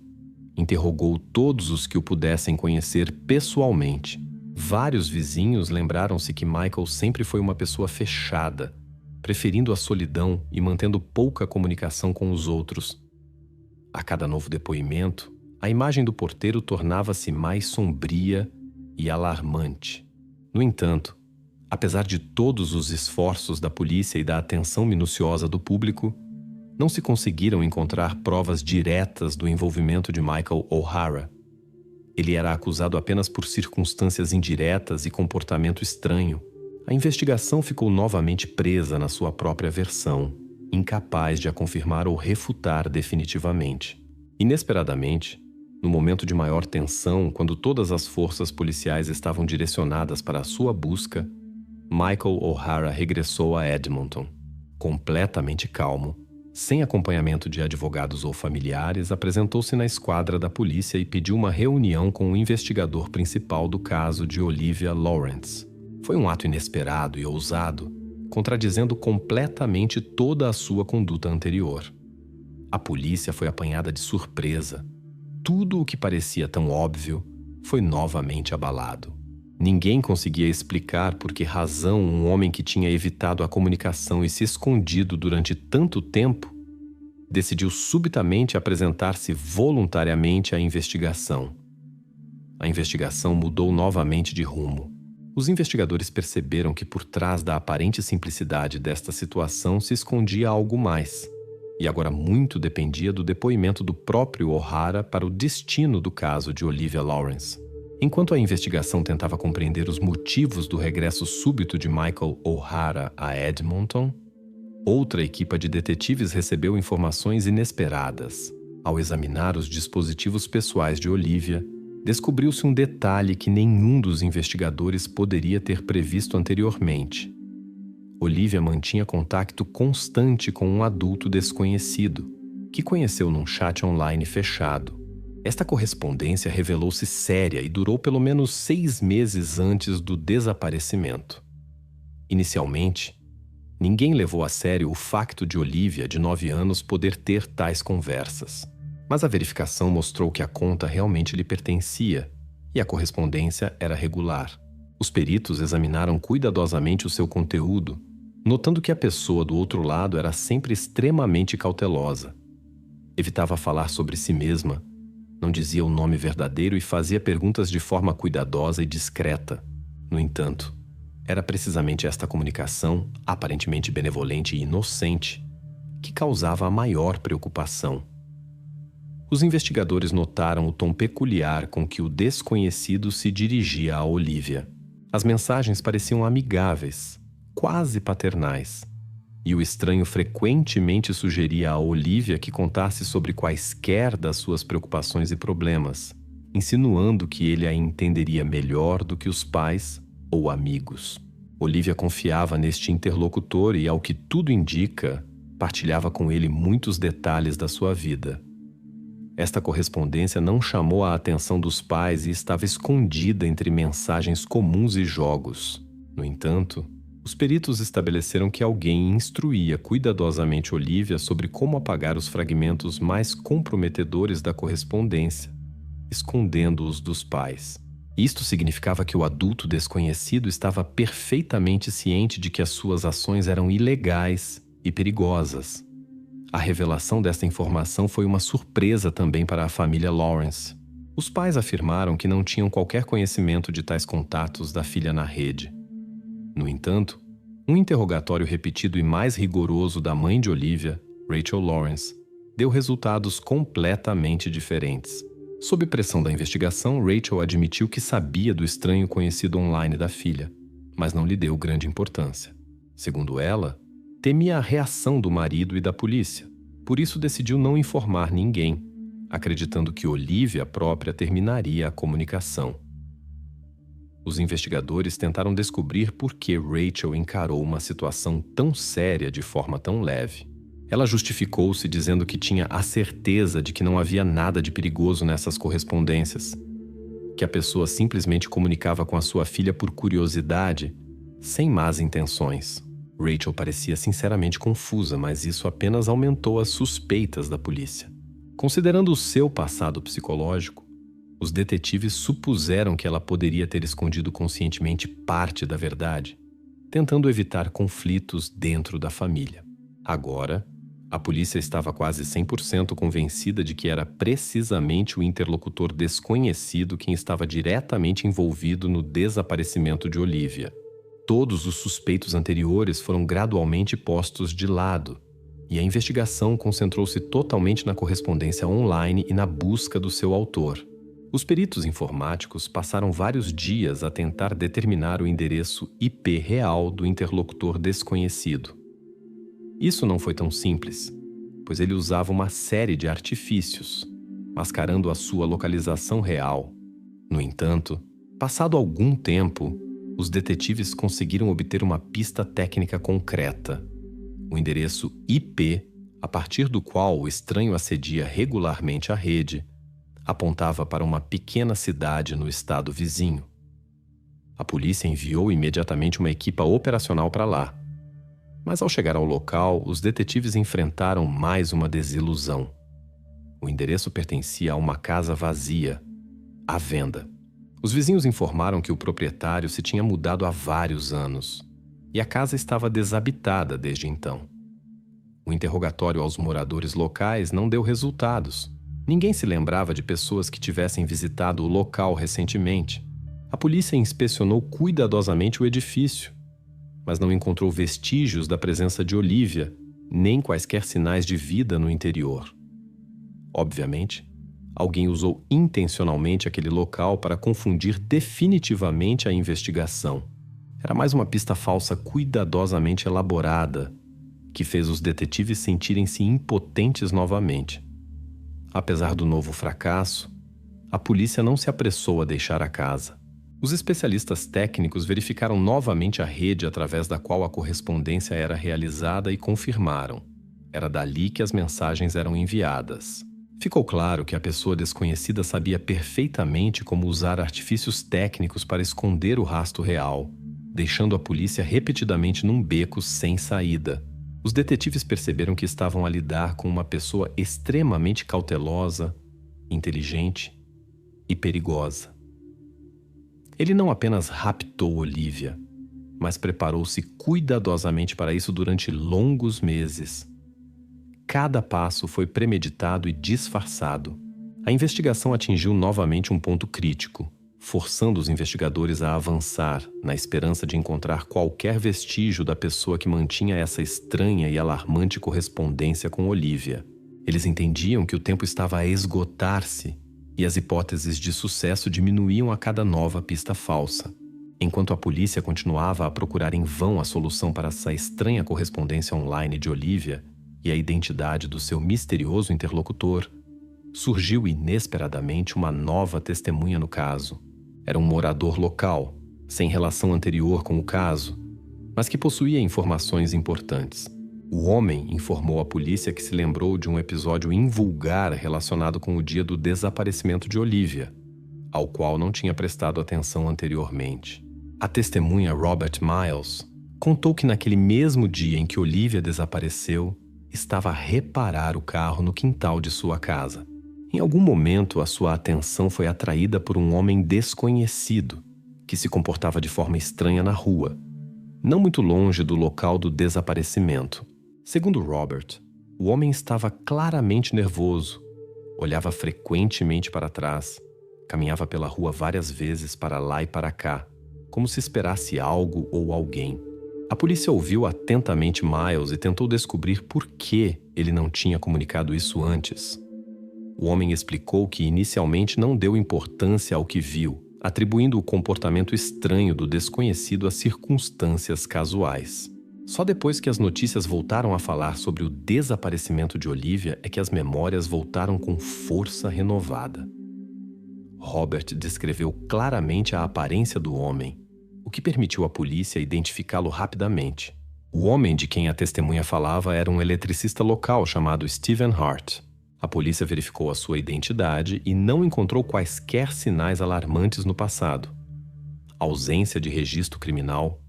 interrogou todos os que o pudessem conhecer pessoalmente. Vários vizinhos lembraram-se que Michael sempre foi uma pessoa fechada, preferindo a solidão e mantendo pouca comunicação com os outros. A cada novo depoimento, a imagem do porteiro tornava-se mais sombria e alarmante. No entanto, apesar de todos os esforços da polícia e da atenção minuciosa do público, não se conseguiram encontrar provas diretas do envolvimento de Michael O'Hara. Ele era acusado apenas por circunstâncias indiretas e comportamento estranho. A investigação ficou novamente presa na sua própria versão, incapaz de a confirmar ou refutar definitivamente. Inesperadamente, no momento de maior tensão, quando todas as forças policiais estavam direcionadas para a sua busca, Michael O'Hara regressou a Edmonton. Completamente calmo, sem acompanhamento de advogados ou familiares, apresentou-se na esquadra da polícia e pediu uma reunião com o investigador principal do caso de Olivia Lawrence. Foi um ato inesperado e ousado, contradizendo completamente toda a sua conduta anterior. A polícia foi apanhada de surpresa. Tudo o que parecia tão óbvio foi novamente abalado. Ninguém conseguia explicar por que razão um homem que tinha evitado a comunicação e se escondido durante tanto tempo decidiu subitamente apresentar-se voluntariamente à investigação. A investigação mudou novamente de rumo. Os investigadores perceberam que por trás da aparente simplicidade desta situação se escondia algo mais. E agora muito dependia do depoimento do próprio O'Hara para o destino do caso de Olivia Lawrence. Enquanto a investigação tentava compreender os motivos do regresso súbito de Michael O'Hara a Edmonton, outra equipa de detetives recebeu informações inesperadas. Ao examinar os dispositivos pessoais de Olivia, descobriu-se um detalhe que nenhum dos investigadores poderia ter previsto anteriormente. Olivia mantinha contato constante com um adulto desconhecido, que conheceu num chat online fechado. Esta correspondência revelou-se séria e durou pelo menos 6 meses antes do desaparecimento. Inicialmente, ninguém levou a sério o facto de Olivia, de 9 anos, poder ter tais conversas. Mas a verificação mostrou que a conta realmente lhe pertencia e a correspondência era regular. Os peritos examinaram cuidadosamente o seu conteúdo, notando que a pessoa do outro lado era sempre extremamente cautelosa. Evitava falar sobre si mesma, não dizia o nome verdadeiro e fazia perguntas de forma cuidadosa e discreta. No entanto, era precisamente esta comunicação, aparentemente benevolente e inocente, que causava a maior preocupação. Os investigadores notaram o tom peculiar com que o desconhecido se dirigia a Olivia. As mensagens pareciam amigáveis, quase paternais, e o estranho frequentemente sugeria a Olivia que contasse sobre quaisquer das suas preocupações e problemas, insinuando que ele a entenderia melhor do que os pais ou amigos. Olivia confiava neste interlocutor e, ao que tudo indica, partilhava com ele muitos detalhes da sua vida. Esta correspondência não chamou a atenção dos pais e estava escondida entre mensagens comuns e jogos. No entanto, Os peritos estabeleceram que alguém instruía cuidadosamente Olivia sobre como apagar os fragmentos mais comprometedores da correspondência, escondendo-os dos pais. Isto significava que o adulto desconhecido estava perfeitamente ciente de que as suas ações eram ilegais e perigosas. A revelação desta informação foi uma surpresa também para a família Lawrence. Os pais afirmaram que não tinham qualquer conhecimento de tais contatos da filha na rede. No entanto, um interrogatório repetido e mais rigoroso da mãe de Olivia, Rachel Lawrence, deu resultados completamente diferentes. Sob pressão da investigação, Rachel admitiu que sabia do estranho conhecido online da filha, mas não lhe deu grande importância. Segundo ela, temia a reação do marido e da polícia, por isso decidiu não informar ninguém, acreditando que Olivia própria terminaria a comunicação. Os investigadores tentaram descobrir por que Rachel encarou uma situação tão séria de forma tão leve. Ela justificou-se dizendo que tinha a certeza de que não havia nada de perigoso nessas correspondências, que a pessoa simplesmente comunicava com a sua filha por curiosidade, sem más intenções. Rachel parecia sinceramente confusa, mas isso apenas aumentou as suspeitas da polícia. Considerando o seu passado psicológico, os detetives supuseram que ela poderia ter escondido conscientemente parte da verdade, tentando evitar conflitos dentro da família. Agora, a polícia estava quase 100% convencida de que era precisamente o interlocutor desconhecido quem estava diretamente envolvido no desaparecimento de Olivia. Todos os suspeitos anteriores foram gradualmente postos de lado, e a investigação concentrou-se totalmente na correspondência online e na busca do seu autor. Os peritos informáticos passaram vários dias a tentar determinar o endereço IP real do interlocutor desconhecido. Isso não foi tão simples, pois ele usava uma série de artifícios, mascarando a sua localização real. No entanto, passado algum tempo, os detetives conseguiram obter uma pista técnica concreta, o endereço IP, a partir do qual o estranho acedia regularmente à rede, apontava para uma pequena cidade no estado vizinho. A polícia enviou imediatamente uma equipa operacional para lá. Mas ao chegar ao local, os detetives enfrentaram mais uma desilusão. O endereço pertencia a uma casa vazia, à venda. Os vizinhos informaram que o proprietário se tinha mudado há vários anos, e a casa estava desabitada desde então. O interrogatório aos moradores locais não deu resultados. Ninguém se lembrava de pessoas que tivessem visitado o local recentemente. A polícia inspecionou cuidadosamente o edifício, mas não encontrou vestígios da presença de Olivia, nem quaisquer sinais de vida no interior. Obviamente, alguém usou intencionalmente aquele local para confundir definitivamente a investigação. Era mais uma pista falsa cuidadosamente elaborada, que fez os detetives sentirem-se impotentes novamente. Apesar do novo fracasso, a polícia não se apressou a deixar a casa. Os especialistas técnicos verificaram novamente a rede através da qual a correspondência era realizada e confirmaram. Era dali que as mensagens eram enviadas. Ficou claro que a pessoa desconhecida sabia perfeitamente como usar artifícios técnicos para esconder o rastro real, deixando a polícia repetidamente num beco sem saída. Os detetives perceberam que estavam a lidar com uma pessoa extremamente cautelosa, inteligente e perigosa. Ele não apenas raptou Olivia, mas preparou-se cuidadosamente para isso durante longos meses. Cada passo foi premeditado e disfarçado. A investigação atingiu novamente um ponto crítico, forçando os investigadores a avançar, na esperança de encontrar qualquer vestígio da pessoa que mantinha essa estranha e alarmante correspondência com Olivia. Eles entendiam que o tempo estava a esgotar-se e as hipóteses de sucesso diminuíam a cada nova pista falsa. Enquanto a polícia continuava a procurar em vão a solução para essa estranha correspondência online de Olivia e a identidade do seu misterioso interlocutor, surgiu inesperadamente uma nova testemunha no caso. Era um morador local, sem relação anterior com o caso, mas que possuía informações importantes. O homem informou à polícia que se lembrou de um episódio invulgar relacionado com o dia do desaparecimento de Olivia, ao qual não tinha prestado atenção anteriormente. A testemunha Robert Miles Contou que naquele mesmo dia em que Olivia desapareceu, estava a reparar o carro no quintal de sua casa. Em algum momento, a sua atenção foi atraída por um homem desconhecido, que se comportava de forma estranha na rua, não muito longe do local do desaparecimento. Segundo Robert, o homem estava claramente nervoso, olhava frequentemente para trás, caminhava pela rua várias vezes para lá e para cá, como se esperasse algo ou alguém. A polícia ouviu atentamente Miles e tentou descobrir por que ele não tinha comunicado isso antes. O homem explicou que inicialmente não deu importância ao que viu, atribuindo o comportamento estranho do desconhecido a circunstâncias casuais. Só depois que as notícias voltaram a falar sobre o desaparecimento de Olivia é que as memórias voltaram com força renovada. Robert descreveu claramente a aparência do homem, o que permitiu à polícia identificá-lo rapidamente. O homem de quem a testemunha falava era um eletricista local chamado Stephen Hart. A polícia verificou a sua identidade e não encontrou quaisquer sinais alarmantes no passado. Ausência de registro criminal,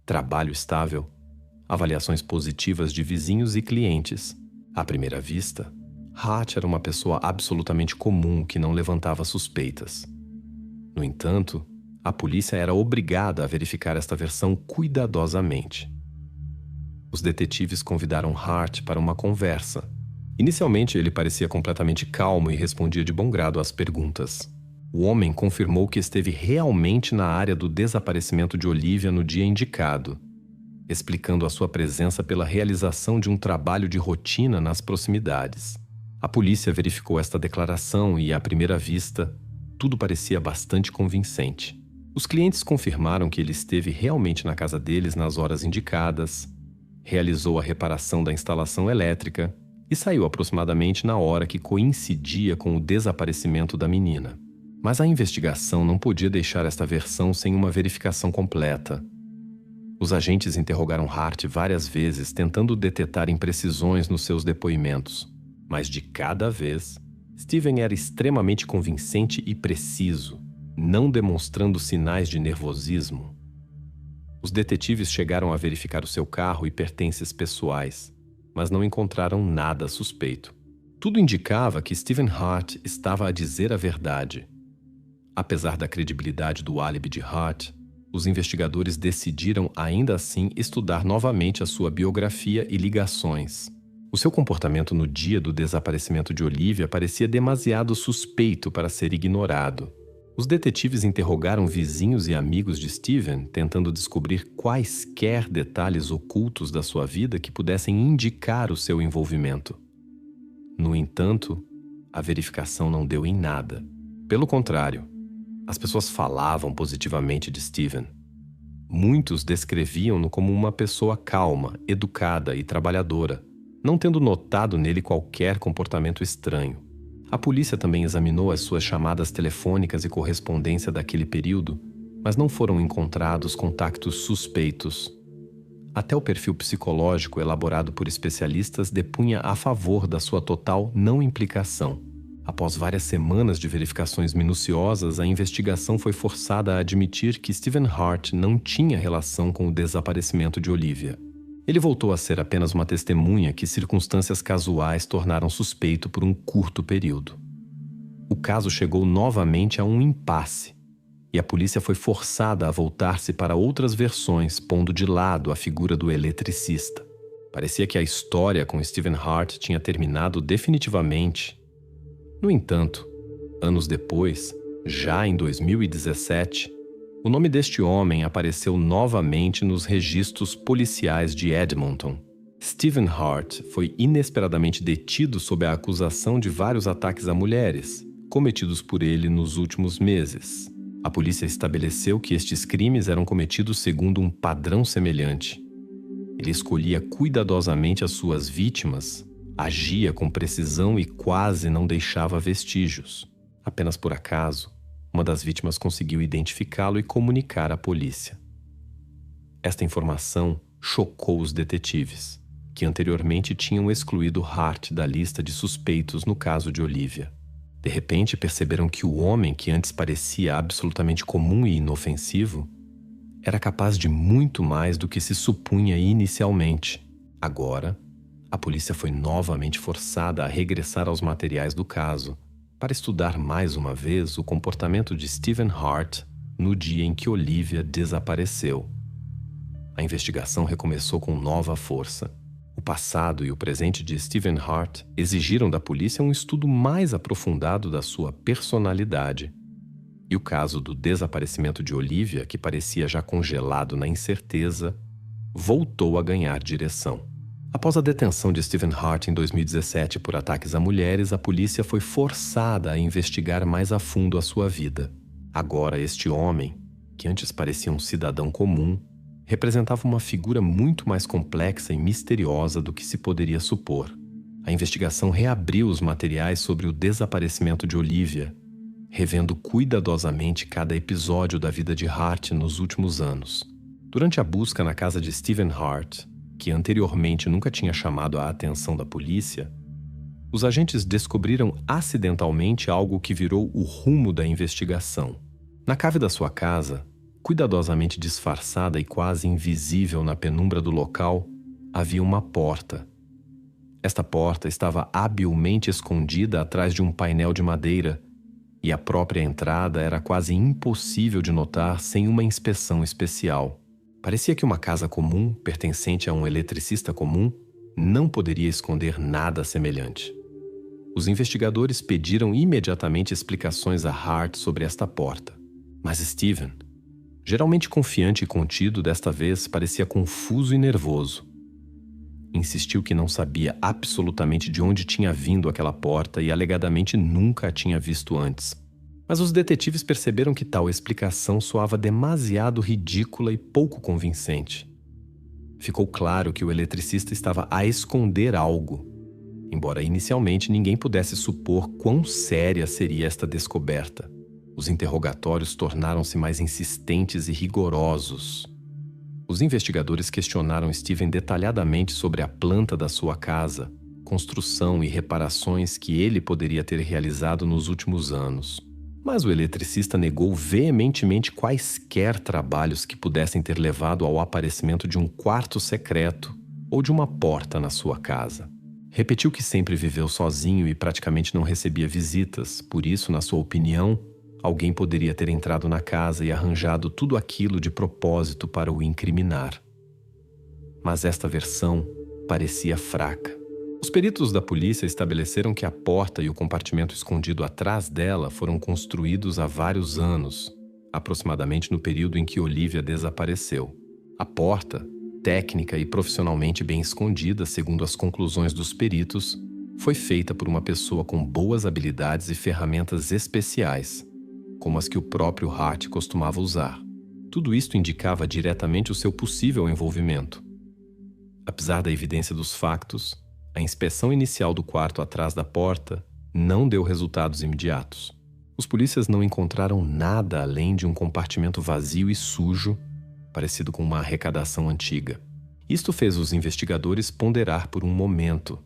trabalho estável, avaliações positivas de vizinhos e clientes. À primeira vista, Hart era uma pessoa absolutamente comum que não levantava suspeitas. No entanto, a polícia era obrigada a verificar esta versão cuidadosamente. Os detetives convidaram Hart para uma conversa. Inicialmente, ele parecia completamente calmo e respondia de bom grado às perguntas. O homem confirmou que esteve realmente na área do desaparecimento de Olivia no dia indicado, explicando a sua presença pela realização de um trabalho de rotina nas proximidades. A polícia verificou esta declaração e, à primeira vista, tudo parecia bastante convincente. Os clientes confirmaram que ele esteve realmente na casa deles nas horas indicadas, realizou a reparação da instalação elétrica e saiu aproximadamente na hora que coincidia com o desaparecimento da menina. Mas a investigação não podia deixar esta versão sem uma verificação completa. Os agentes interrogaram Hart várias vezes, tentando detectar imprecisões nos seus depoimentos, mas de cada vez, Stephen era extremamente convincente e preciso, não demonstrando sinais de nervosismo. Os detetives chegaram a verificar o seu carro e pertences pessoais, mas não encontraram nada suspeito. Tudo indicava que Stephen Hart estava a dizer a verdade. Apesar da credibilidade do álibi de Hart, os investigadores decidiram ainda assim estudar novamente a sua biografia e ligações. O seu comportamento no dia do desaparecimento de Olivia parecia demasiado suspeito para ser ignorado. Os detetives interrogaram vizinhos e amigos de Stephen, tentando descobrir quaisquer detalhes ocultos da sua vida que pudessem indicar o seu envolvimento. No entanto, a verificação não deu em nada. Pelo contrário, as pessoas falavam positivamente de Stephen. Muitos descreviam-no como uma pessoa calma, educada e trabalhadora, não tendo notado nele qualquer comportamento estranho. A polícia também examinou as suas chamadas telefônicas e correspondência daquele período, mas não foram encontrados contactos suspeitos. Até o perfil psicológico elaborado por especialistas depunha a favor da sua total não implicação. Após várias semanas de verificações minuciosas, a investigação foi forçada a admitir que Stephen Hart não tinha relação com o desaparecimento de Olivia. Ele voltou a ser apenas uma testemunha que circunstâncias casuais tornaram suspeito por um curto período. O caso chegou novamente a um impasse, e a polícia foi forçada a voltar-se para outras versões, pondo de lado a figura do eletricista. Parecia que a história com Stephen Hart tinha terminado definitivamente. No entanto, anos depois, já em 2017, o nome deste homem apareceu novamente nos registros policiais de Edmonton. Stephen Hart foi inesperadamente detido sob a acusação de vários ataques a mulheres, cometidos por ele nos últimos meses. A polícia estabeleceu que estes crimes eram cometidos segundo um padrão semelhante. Ele escolhia cuidadosamente as suas vítimas, agia com precisão e quase não deixava vestígios. Apenas por acaso, uma das vítimas conseguiu identificá-lo e comunicar à polícia. Esta informação chocou os detetives, que anteriormente tinham excluído Hart da lista de suspeitos no caso de Olivia. De repente perceberam que o homem que antes parecia absolutamente comum e inofensivo era capaz de muito mais do que se supunha inicialmente. Agora, a polícia foi novamente forçada a regressar aos materiais do caso para estudar mais uma vez o comportamento de Stephen Hart no dia em que Olivia desapareceu. A investigação recomeçou com nova força. O passado e o presente de Stephen Hart exigiram da polícia um estudo mais aprofundado da sua personalidade. E o caso do desaparecimento de Olivia, que parecia já congelado na incerteza, voltou a ganhar direção. Após a detenção de Stephen Hart em 2017 por ataques a mulheres, a polícia foi forçada a investigar mais a fundo a sua vida. Agora, este homem, que antes parecia um cidadão comum, representava uma figura muito mais complexa e misteriosa do que se poderia supor. A investigação reabriu os materiais sobre o desaparecimento de Olivia, revendo cuidadosamente cada episódio da vida de Hart nos últimos anos. Durante a busca na casa de Stephen Hart, que anteriormente nunca tinha chamado a atenção da polícia, os agentes descobriram acidentalmente algo que virou o rumo da investigação. Na cave da sua casa, cuidadosamente disfarçada e quase invisível na penumbra do local, havia uma porta. Esta porta estava habilmente escondida atrás de um painel de madeira, e a própria entrada era quase impossível de notar sem uma inspeção especial. Parecia que uma casa comum, pertencente a um eletricista comum, não poderia esconder nada semelhante. Os investigadores pediram imediatamente explicações a Hart sobre esta porta, mas Stephen, geralmente confiante e contido, desta vez parecia confuso e nervoso. Insistiu que não sabia absolutamente de onde tinha vindo aquela porta e alegadamente nunca a tinha visto antes. Mas os detetives perceberam que tal explicação soava demasiado ridícula e pouco convincente. Ficou claro que o eletricista estava a esconder algo, embora inicialmente ninguém pudesse supor quão séria seria esta descoberta. Os interrogatórios tornaram-se mais insistentes e rigorosos. Os investigadores questionaram Stephen detalhadamente sobre a planta da sua casa, construção e reparações que ele poderia ter realizado nos últimos anos. Mas o eletricista negou veementemente quaisquer trabalhos que pudessem ter levado ao aparecimento de um quarto secreto ou de uma porta na sua casa. Repetiu que sempre viveu sozinho e praticamente não recebia visitas, por isso, na sua opinião, alguém poderia ter entrado na casa e arranjado tudo aquilo de propósito para o incriminar. Mas esta versão parecia fraca. Os peritos da polícia estabeleceram que a porta e o compartimento escondido atrás dela foram construídos há vários anos, aproximadamente no período em que Olivia desapareceu. A porta, técnica e profissionalmente bem escondida, segundo as conclusões dos peritos, foi feita por uma pessoa com boas habilidades e ferramentas especiais, como as que o próprio Hart costumava usar. Tudo isto indicava diretamente o seu possível envolvimento. Apesar da evidência dos factos, a inspeção inicial do quarto atrás da porta não deu resultados imediatos. Os polícias não encontraram nada além de um compartimento vazio e sujo, parecido com uma arrecadação antiga. Isto fez os investigadores ponderar por um momento.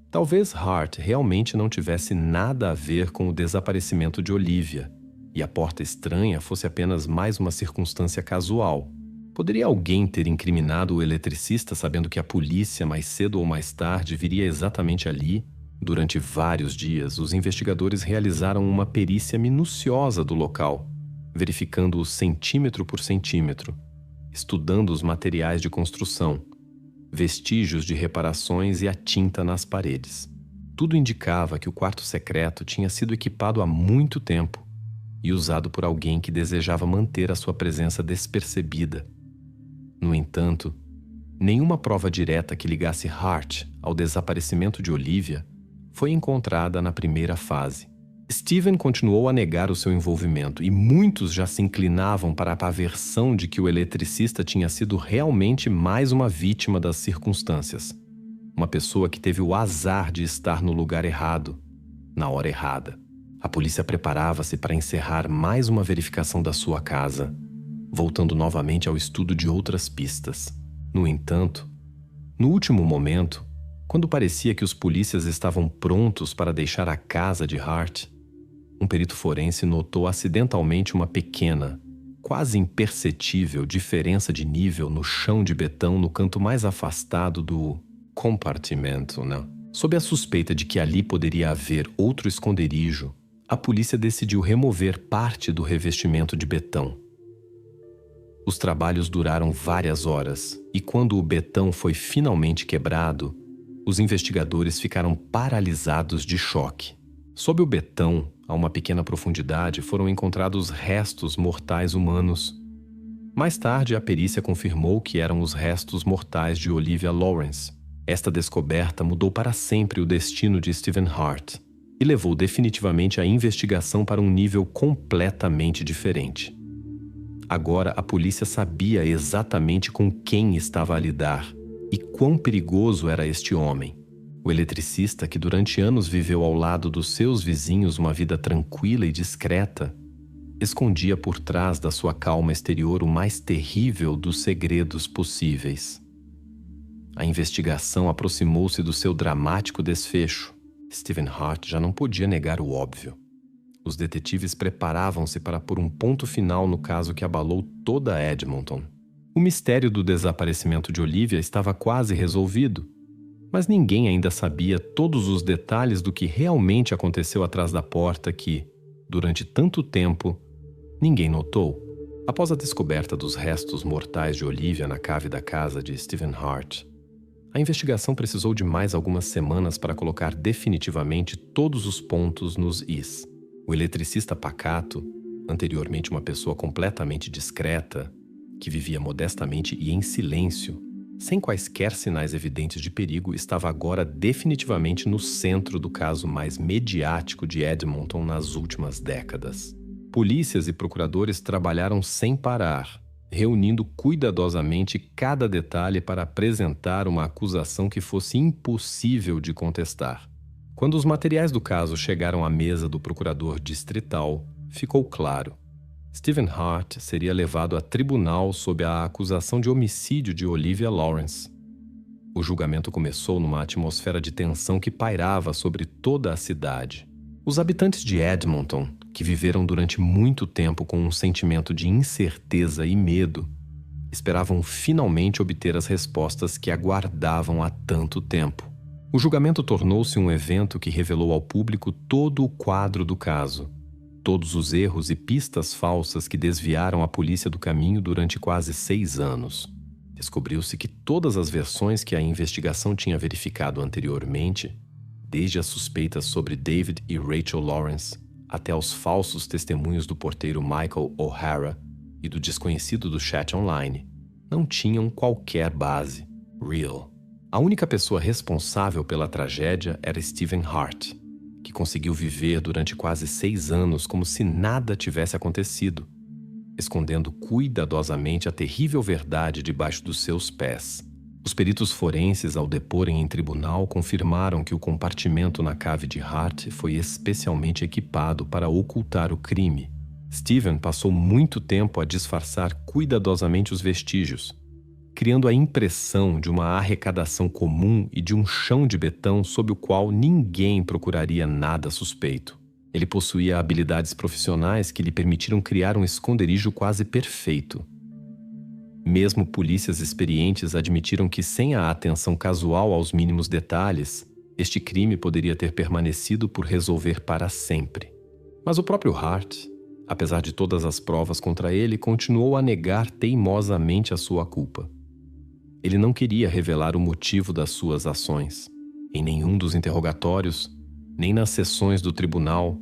Talvez Hart realmente não tivesse nada a ver com o desaparecimento de Olivia, e a porta estranha fosse apenas mais uma circunstância casual. Poderia alguém ter incriminado o eletricista sabendo que a polícia, mais cedo ou mais tarde, viria exatamente ali? Durante vários dias, os investigadores realizaram uma perícia minuciosa do local, verificando-o centímetro por centímetro, estudando os materiais de construção, vestígios de reparações e a tinta nas paredes. Tudo indicava que o quarto secreto tinha sido equipado há muito tempo e usado por alguém que desejava manter a sua presença despercebida. No entanto, nenhuma prova direta que ligasse Hart ao desaparecimento de Olivia foi encontrada na primeira fase. Stephen continuou a negar o seu envolvimento e muitos já se inclinavam para a versão de que o eletricista tinha sido realmente mais uma vítima das circunstâncias. Uma pessoa que teve o azar de estar no lugar errado, na hora errada. A polícia preparava-se para encerrar mais uma verificação da sua casa, voltando novamente ao estudo de outras pistas. No entanto, no último momento, quando parecia que os polícias estavam prontos para deixar a casa de Hart, um perito forense notou acidentalmente uma pequena, quase imperceptível diferença de nível no chão de betão no canto mais afastado do compartimento, né? Sob a suspeita de que ali poderia haver outro esconderijo, a polícia decidiu remover parte do revestimento de betão. Os trabalhos duraram várias horas, e quando o betão foi finalmente quebrado, os investigadores ficaram paralisados de choque. Sob o betão, a uma pequena profundidade, foram encontrados restos mortais humanos. Mais tarde, a perícia confirmou que eram os restos mortais de Olivia Lawrence. Esta descoberta mudou para sempre o destino de Stephen Hart e levou definitivamente a investigação para um nível completamente diferente. Agora, a polícia sabia exatamente com quem estava a lidar e quão perigoso era este homem. O eletricista, que durante anos viveu ao lado dos seus vizinhos uma vida tranquila e discreta, escondia por trás da sua calma exterior o mais terrível dos segredos possíveis. A investigação aproximou-se do seu dramático desfecho. Stephen Hart já não podia negar o óbvio. Os detetives preparavam-se para pôr um ponto final no caso que abalou toda Edmonton. O mistério do desaparecimento de Olivia estava quase resolvido, mas ninguém ainda sabia todos os detalhes do que realmente aconteceu atrás da porta que, durante tanto tempo, ninguém notou. Após a descoberta dos restos mortais de Olivia na cave da casa de Stephen Hart, a investigação precisou de mais algumas semanas para colocar definitivamente todos os pontos nos is. O eletricista pacato, anteriormente uma pessoa completamente discreta, que vivia modestamente e em silêncio, sem quaisquer sinais evidentes de perigo, estava agora definitivamente no centro do caso mais mediático de Edmonton nas últimas décadas. Polícias e procuradores trabalharam sem parar, reunindo cuidadosamente cada detalhe para apresentar uma acusação que fosse impossível de contestar. Quando os materiais do caso chegaram à mesa do procurador distrital, ficou claro. Stephen Hart seria levado a tribunal sob a acusação de homicídio de Olivia Lawrence. O julgamento começou numa atmosfera de tensão que pairava sobre toda a cidade. Os habitantes de Edmonton, que viveram durante muito tempo com um sentimento de incerteza e medo, esperavam finalmente obter as respostas que aguardavam há tanto tempo. O julgamento tornou-se um evento que revelou ao público todo o quadro do caso, todos os erros e pistas falsas que desviaram a polícia do caminho durante quase 6 anos. Descobriu-se que todas as versões que a investigação tinha verificado anteriormente, desde as suspeitas sobre David e Rachel Lawrence, até aos falsos testemunhos do porteiro Michael O'Hara e do desconhecido do chat online, não tinham qualquer base real. A única pessoa responsável pela tragédia era Stephen Hart, que conseguiu viver durante quase 6 anos como se nada tivesse acontecido, escondendo cuidadosamente a terrível verdade debaixo dos seus pés. Os peritos forenses, ao deporem em tribunal, confirmaram que o compartimento na cave de Hart foi especialmente equipado para ocultar o crime. Stephen passou muito tempo a disfarçar cuidadosamente os vestígios, criando a impressão de uma arrecadação comum e de um chão de betão sob o qual ninguém procuraria nada suspeito. Ele possuía habilidades profissionais que lhe permitiram criar um esconderijo quase perfeito. Mesmo polícias experientes admitiram que, sem a atenção casual aos mínimos detalhes, este crime poderia ter permanecido por resolver para sempre. Mas o próprio Hart, apesar de todas as provas contra ele, continuou a negar teimosamente a sua culpa. Ele não queria revelar o motivo das suas ações. Em nenhum dos interrogatórios, nem nas sessões do tribunal,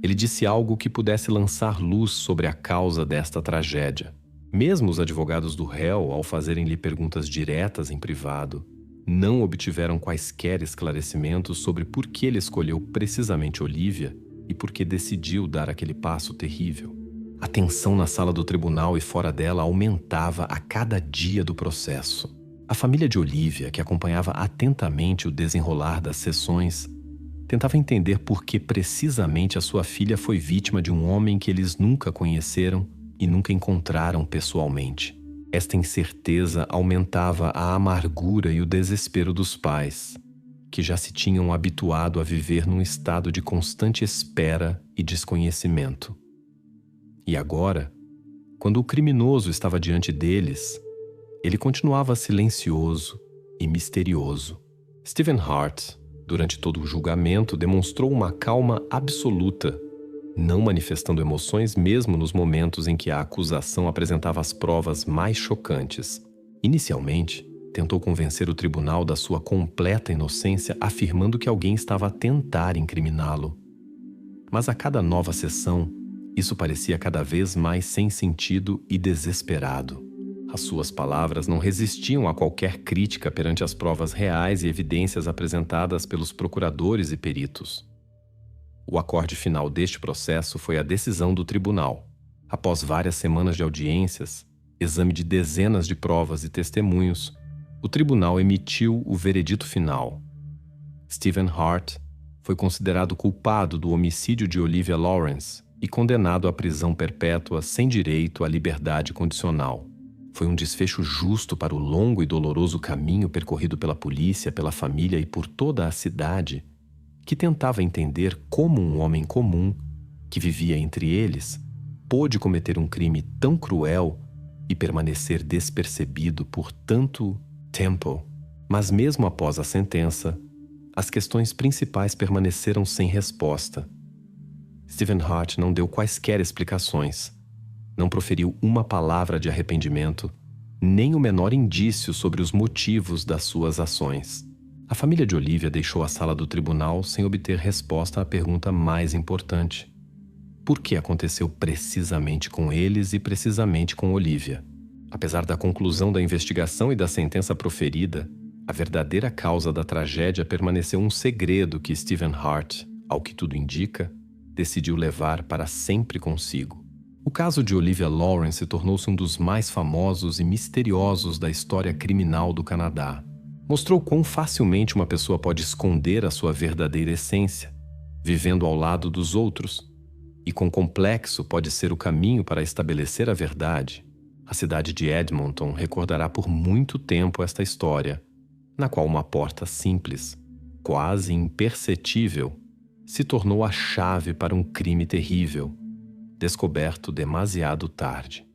ele disse algo que pudesse lançar luz sobre a causa desta tragédia. Mesmo os advogados do réu, ao fazerem-lhe perguntas diretas em privado, não obtiveram quaisquer esclarecimentos sobre por que ele escolheu precisamente Olivia e por que decidiu dar aquele passo terrível. A tensão na sala do tribunal e fora dela aumentava a cada dia do processo. A família de Olivia, que acompanhava atentamente o desenrolar das sessões, tentava entender por que precisamente a sua filha foi vítima de um homem que eles nunca conheceram e nunca encontraram pessoalmente. Esta incerteza aumentava a amargura e o desespero dos pais, que já se tinham habituado a viver num estado de constante espera e desconhecimento. E agora, Quando o criminoso estava diante deles, ele continuava silencioso e misterioso. Stephen Hart, durante todo o julgamento, demonstrou uma calma absoluta, não manifestando emoções mesmo nos momentos em que a acusação apresentava as provas mais chocantes. Inicialmente, tentou convencer o tribunal da sua completa inocência, afirmando que alguém estava a tentar incriminá-lo. Mas a cada nova sessão, isso parecia cada vez mais sem sentido e desesperado. As suas palavras não resistiam a qualquer crítica perante as provas reais e evidências apresentadas pelos procuradores e peritos. O acorde final deste processo foi a decisão do tribunal. Após várias semanas de audiências, exame de dezenas de provas e testemunhos, o tribunal emitiu o veredito final. Stephen Hart foi considerado culpado do homicídio de Olivia Lawrence e condenado à prisão perpétua sem direito à liberdade condicional. Foi um desfecho justo para o longo e doloroso caminho percorrido pela polícia, pela família e por toda a cidade, que tentava entender como um homem comum, que vivia entre eles, pôde cometer um crime tão cruel e permanecer despercebido por tanto tempo. Mas mesmo após a sentença, as questões principais permaneceram sem resposta. Stephen Hart não deu quaisquer explicações, não proferiu uma palavra de arrependimento, nem o menor indício sobre os motivos das suas ações. A família de Olivia deixou a sala do tribunal sem obter resposta à pergunta mais importante: por que aconteceu precisamente com eles e precisamente com Olivia? Apesar da conclusão da investigação e da sentença proferida, a verdadeira causa da tragédia permaneceu um segredo que Stephen Hart, ao que tudo indica, decidiu levar para sempre consigo. O caso de Olivia Lawrence tornou-se um dos mais famosos e misteriosos da história criminal do Canadá. Mostrou quão facilmente uma pessoa pode esconder a sua verdadeira essência, vivendo ao lado dos outros, e quão complexo pode ser o caminho para estabelecer a verdade. A cidade de Edmonton recordará por muito tempo esta história, na qual uma porta simples, quase imperceptível, se tornou a chave para um crime terrível, descoberto demasiado tarde.